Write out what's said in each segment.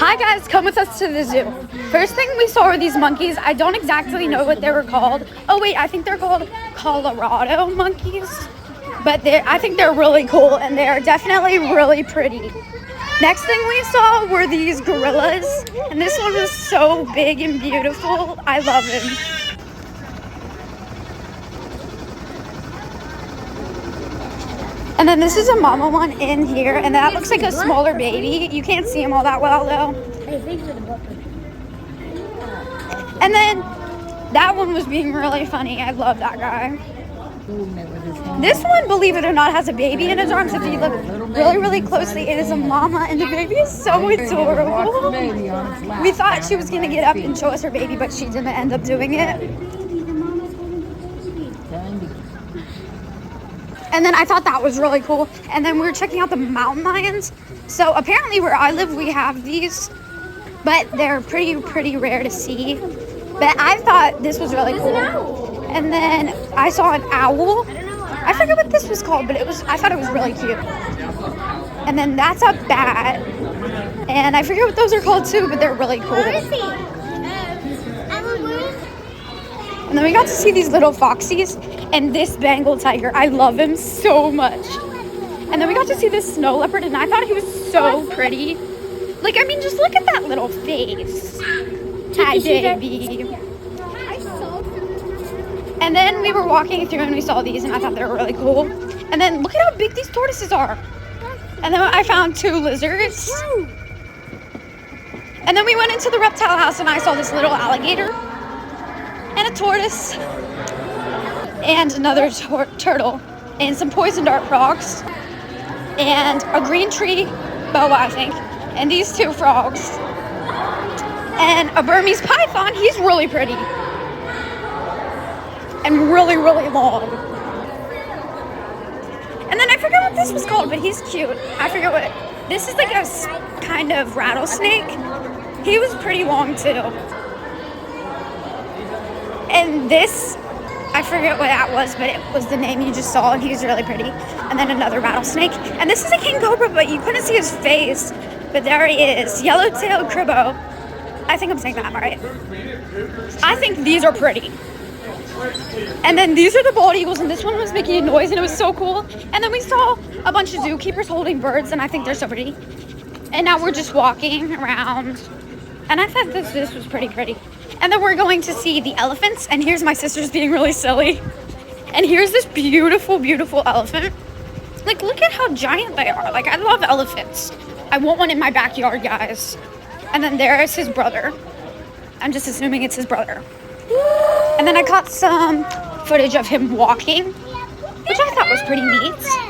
Hi guys, come with us to the zoo. First thing we saw were these monkeys. I don't exactly know what they were called. Oh wait, I think they're called Colorado monkeys. But I think they're really cool and they are definitely really pretty. Next thing we saw were these gorillas. And this one was so big and beautiful. I love him. And then this is a mama one in here, and that looks like a smaller baby. You can't see him all that well though. And then that one was being really funny. I love that guy. This one, believe it or not, has a baby in his arms. If you look really, really closely, it is a mama, and the baby is so adorable. We thought she was gonna get up and show us her baby, but she didn't end up doing it. And then I thought that was really cool. And then we were checking out the mountain lions. So apparently where I live, we have these, but they're pretty rare to see. But I thought this was really cool. And then I saw an owl. I forget what this was called, but I thought it was really cute. And then that's a bat. And I forget what those are called too, but they're really cool. And then we got to see these little foxies and this Bengal tiger. I love him so much. And then we got to see this snow leopard, and I thought he was so pretty. Like, I mean, just look at that little face. Hi, baby. And then we were walking through and we saw these, and I thought they were really cool. And then look at how big these tortoises are. And then I found 2 lizards. And then we went into the reptile house, and I saw this little alligator. And a tortoise, and another turtle, and some poison dart frogs, and a green tree boa, I think, and these 2 frogs, and a Burmese python. He's really pretty, and really long. And then I forget what this was called, but he's cute. I forget what, this is like a kind of rattlesnake. He was pretty long too. And this, I forget what that was, but it was the name you just saw, and he was really pretty. And then another rattlesnake. And this is a king cobra, but you couldn't see his face. But there he is, yellow-tailed cribbo. I think I'm saying that right. I think these are pretty. And then these are the bald eagles, and this one was making a noise, and it was so cool. And then we saw a bunch of zookeepers holding birds, and I think they're so pretty. And now we're just walking around, and I thought this was pretty. And then we're going to see the elephants, and here's my sister's being really silly. And here's this beautiful elephant. Like, look at how giant they are. Like, I love elephants. I want one in my backyard, guys. And then there is his brother. I'm just assuming it's his brother. And then I caught some footage of him walking, which I thought was pretty neat.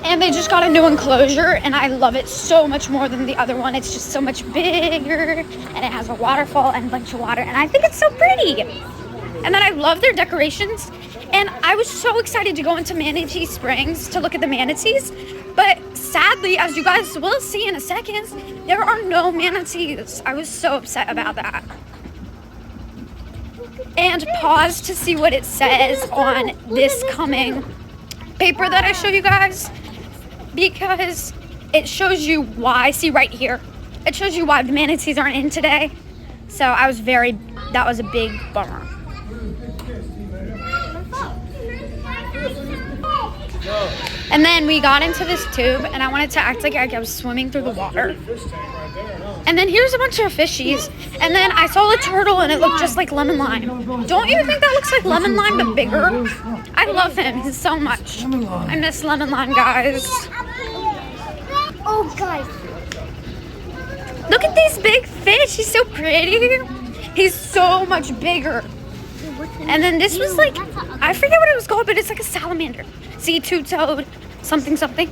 And they just got a new enclosure, and I love it so much more than the other one. It's just so much bigger, and it has a waterfall and a bunch of water, and I think it's so pretty. And then I love their decorations, and I was so excited to go into Manatee Springs to look at the manatees, but sadly, as you guys will see in a second, there are no manatees. I was so upset about that. And pause to see what it says on this coming paper that I show you guys, because it shows you why. See right here, it shows you why the manatees aren't in today. So that was a big bummer. And then we got into this tube, and I wanted to act like I was swimming through the water. And then here's a bunch of fishies. And then I saw a turtle, and it looked just like lemon lime. Don't you think that looks like lemon lime, but bigger? I love him so much. I miss lemon lime, guys. Oh, guys. Look at these big fish. He's so pretty. He's so much bigger. And then this was like, I forget what it was called, but it's like a salamander. See, two-toed something.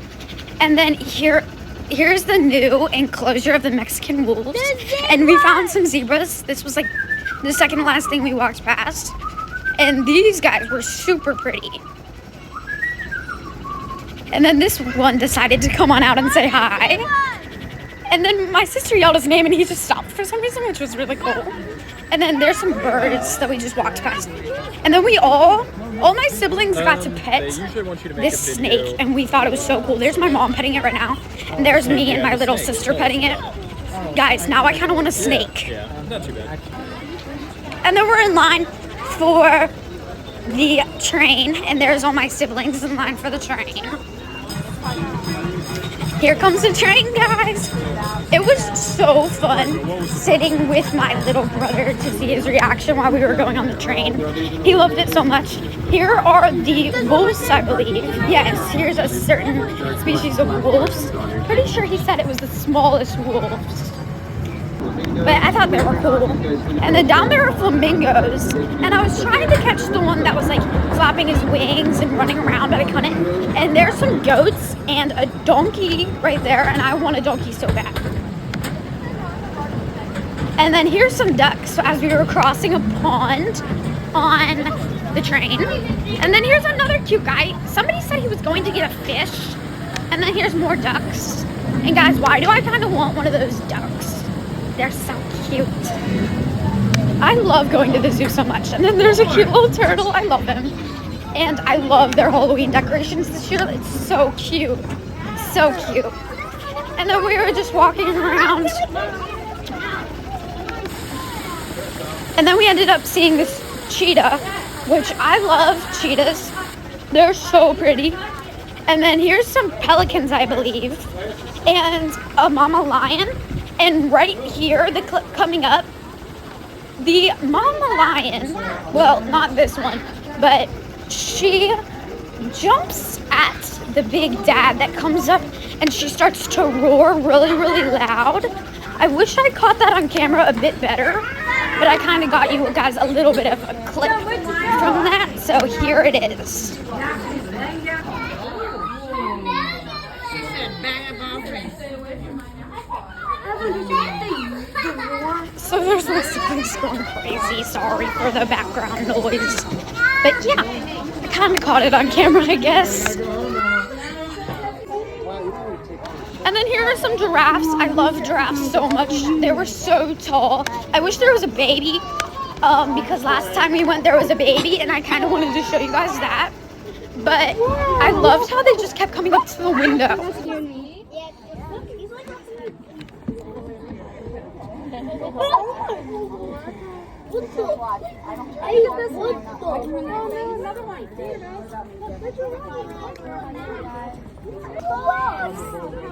And then here's the new enclosure of the Mexican wolves. And we found some zebras. This was like the second to last thing we walked past. And these guys were super pretty. And then this one decided to come on out and say hi. And then my sister yelled his name, and he just stopped for some reason, which was really cool. And then there's some birds that we just walked past. And then all my siblings got to pet this snake, and we thought it was so cool. There's my mom petting it right now, and there's me and my little sister petting it. Guys, now I kind of want a snake. Yeah, not too bad. And then we're in line for the train, and there's all my siblings in line for the train. Here comes the train, guys. It was so fun sitting with my little brother to see his reaction while we were going on the train. He loved it so much. Here are the wolves, I believe. Yes, here's a certain species of wolves. Pretty sure he said it was the smallest wolves. But I thought they were cool. And then down there are flamingos. And I was trying to catch the one that was like flapping his wings and running around, but I couldn't. And there's some goats and a donkey right there. And I want a donkey so bad. And then here's some ducks as we were crossing a pond on the train. And then here's another cute guy. Somebody said he was going to get a fish. And then here's more ducks. And guys, why do I kind of want one of those ducks? They're so cute. I love going to the zoo so much. And then there's a cute little turtle. I love him. And I love their Halloween decorations this year. It's so cute. So cute. And then we were just walking around. And then we ended up seeing this cheetah, which I love cheetahs. They're so pretty. And then here's some pelicans, I believe. And a mama lion. And right here, the clip coming up, the mama lion, well, not this one, but she jumps at the big dad that comes up and she starts to roar really, really loud. I wish I caught that on camera a bit better, but I kind of got you guys a little bit of a clip from that, so here it is. So there's my siblings going crazy. Sorry for the background noise. But yeah, I kind of caught it on camera, I guess. And then here are some giraffes. I love giraffes so much. They were so tall. I wish there was a baby because last time we went there was a baby and I kind of wanted to show you guys that. But I loved how they just kept coming up to the window.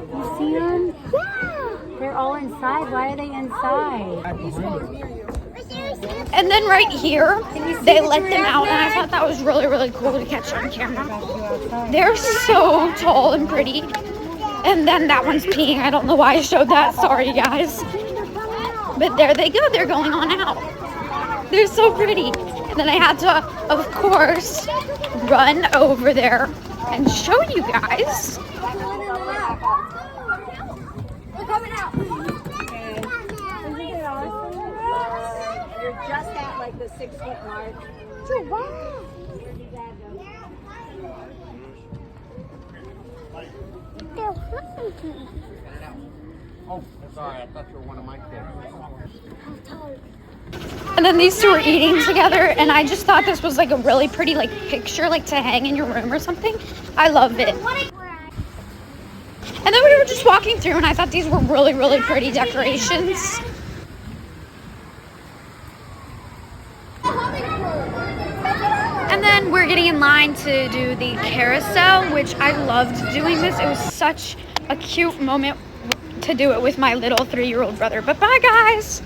You see them? Yeah. They're all inside. Why are they inside? And then right here, they let them out, and I thought that was really, really cool to catch on camera. They're so tall and pretty. And then that one's peeing. I don't know why I showed that. Sorry, guys. But there they go. They're going on out. They're so pretty. And then I had to, of course, run over there and show you guys. You're just at like the 6 foot mark. Wow. Oh, sorry, I thought you were one of my kids. And then these two were eating together, and I just thought this was like a really pretty like picture, like to hang in your room or something. I love it. And then we were just walking through, and I thought these were really, really pretty decorations. And then we're getting in line to do the carousel, which I loved doing this. It was such a cute moment to do it with my little 3-year-old brother. But bye, guys.